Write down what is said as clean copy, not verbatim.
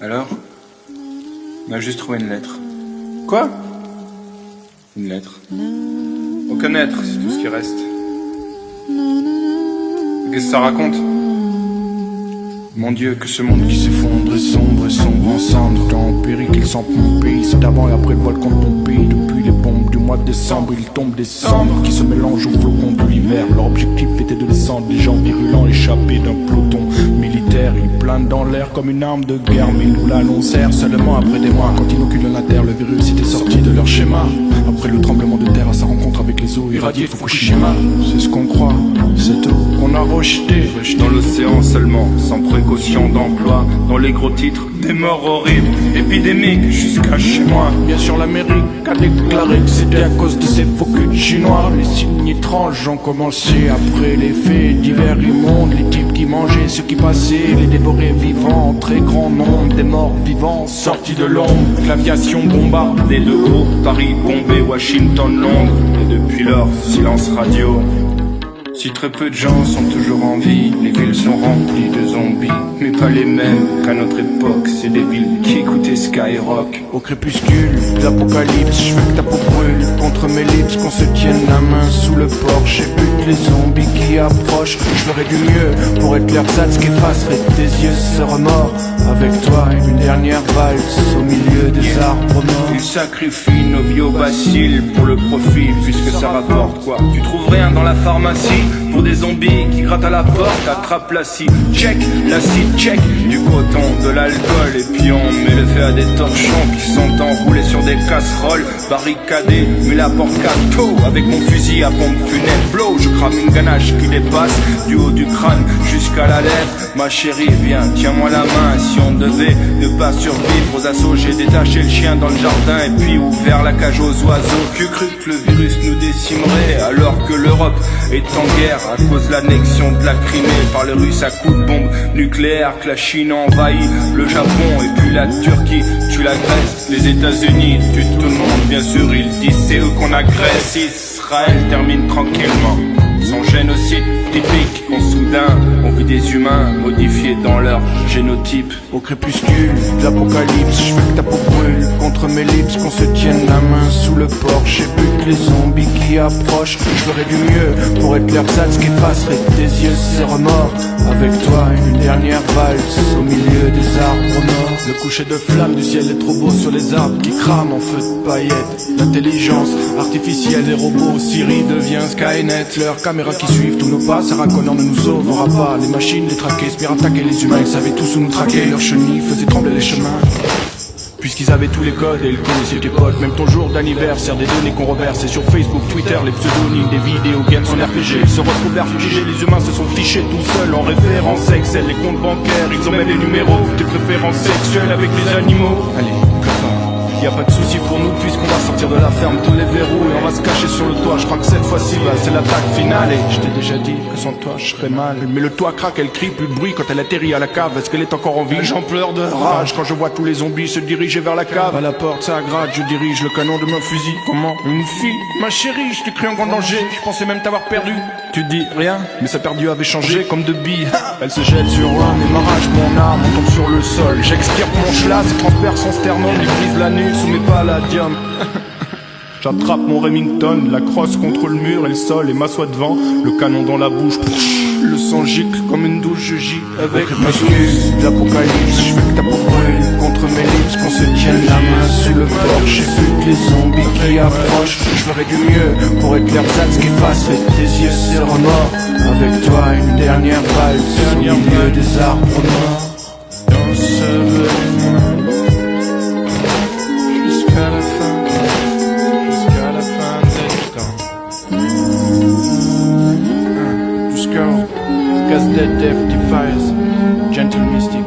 Alors, on a juste trouvé une lettre. Quoi? Une lettre. Aucun être, c'est tout ce qui reste. Qu'est-ce que ça raconte? Mon Dieu, que ce monde qui s'effondre est sombre en cendres. Dans le péril qu'il sent mon pays, c'est avant et après le volcan de ton pays. Depuis les bombes du mois de décembre, il tombe des cendres qui se mélangent aux flocons de l'hiver. Leur objectif était de descendre des gens virulents échappés d'un peloton militaire. Ils planent dans l'air comme une arme de guerre, mais nous l'annoncèrent seulement après des mois. Quand inoculent la terre, le virus était sorti de leur schéma. Après le tremblement de terre à sa rencontre avec les eaux irradiées de Fukushima. C'est ce qu'on croit, cette eau qu'on a rejetée dans l'océan seulement, sans précaution d'emploi. Dans les gros titres, des morts horribles, épidémiques jusqu'à chez moi. Bien sûr l'Amérique a déclaré que c'était à cause de ces faux culs chinois. Les signes étranges ont commencé après les faits divers immondes. Les types qui mangeaient ceux qui passaient, les dévoraient vivants en très grand nombre. Des morts vivants sortis de l'ombre. L'aviation bombardée de haut, Paris, Bombay, Washington, Londres. Et depuis lors, silence radio. Si très peu de gens sont toujours en vie, les villes sont remplies de zombies, mais pas les mêmes qu'à notre époque. C'est des villes qui écoutaient Skyrock. Au crépuscule, l'apocalypse, je veux que ta peau brûle contre mes lips, qu'on se tienne la main sous le porche et bute les zombies qui approchent. Je ferai du mieux pour être l'ersatz qui effacerait tes yeux ce remords. Avec toi, une dernière valse au milieu des arbres morts. Ils sacrifient nos vieux bacilles pour le profit, puisque ça rapporte quoi? Tu trouves rien dans la pharmacie pour des zombies qui grattent à la porte. Attrape l'acide, check, l'acide, check, du coton, de l'alcool, et puis on met le feu à des torchons qui sont enroulés sur des casseroles, barricadés, mais la porte cadeau. Avec mon fusil à pompe funèbre, blow, je crame une ganache qui dépasse du haut du crâne jusqu'à la lèvre. Ma chérie, viens, tiens-moi la main. Si on devait ne pas survivre aux assauts, j'ai détaché le chien dans le jardin et puis ouvert la cage aux oiseaux. Tu crus que le virus nous décimerait alors que l'Europe est en guerre à cause de l'annexion de la Crimée par les Russes à coups de bombes nucléaires, que la Chine envahit le Japon et puis la Turquie tue la Grèce. Les États-Unis tuent tout le monde, bien sûr ils disent c'est eux qu'on agresse. Israël termine tranquillement son génocide typique. En soudain, on vit des humains modifiés dans leur génotype. Au crépuscule, l'apocalypse, je veux que ta peau brûle contre mes lips, qu'on se tienne la main sous le porche et bute les zombies qui approchent. Je ferai du mieux pour être l'ersatz qui effacerait tes yeux ces remords. Avec toi, une dernière valse au milieu des arbres morts. Le coucher de flammes du ciel est trop beau sur les arbres qui crament en feu de paillettes. L'intelligence artificielle des robots, Siri devient Skynet. Leurs caméras qui suivent tous nos pas, Sarah Connor ne nous sauvera pas. Les machines, les traquer, espèrent attaquer les humains. Ils savaient tous où nous traquer, leurs chenilles faisaient trembler les chemins. Puisqu'ils avaient tous les codes et le connaissaient tes potes. Même ton jour d'anniversaire, des données qu'on reverse. Et sur Facebook, Twitter, les pseudonymes, des vidéos, games en RPG. Ils se retrouvent figés, les humains se sont fichés tout seuls en référence Excel, les comptes bancaires. Ils ont même les numéros des préférences sexuelles avec les animaux. Allez, y a pas de souci pour nous puisqu'on va sortir de la ferme tous les verrous et on va se cacher sur le toit. Je crois que cette fois-ci c'est l'attaque finale. Et je t'ai déjà dit que sans toi je serais mal. Mais le toit craque, elle crie, plus de bruit quand elle atterrit à la cave. Est-ce qu'elle est encore en vie? J'en pleure de rage quand je vois tous les zombies se diriger vers la cave. À la porte ça gratte, je dirige le canon de mon fusil. Comment? Une fille? Ma chérie, je t'ai cru en grand danger. Je pensais même t'avoir perdu. Tu dis rien, mais sa perdu avait changé comme de billes. Elle se jette sur l'homme et m'arrache mon arme, on tombe sur le sol. J'extirpe mon schlass et transperce son sternum, lui brise la nuque sous mes palladiums. J'attrape mon Remington, la crosse contre le mur et le sol et m'assois devant, le canon dans la bouche. Le sang gicle comme une douche, je gis avec ma excuse. L'apocalypse, je veux que ta peau brûle contre mes lips, qu'on se tienne la main sous le porche et bute les zombies qui approchent. Je ferai du mieux pour être l'ersatz qui effacerait tes yeux ces remords. Avec toi une dernière valse au milieu des arbres morts. Dans ce jusqu'à la fin des temps. Jusqu'au Gas Dead Death Defies, Gentle Mystic.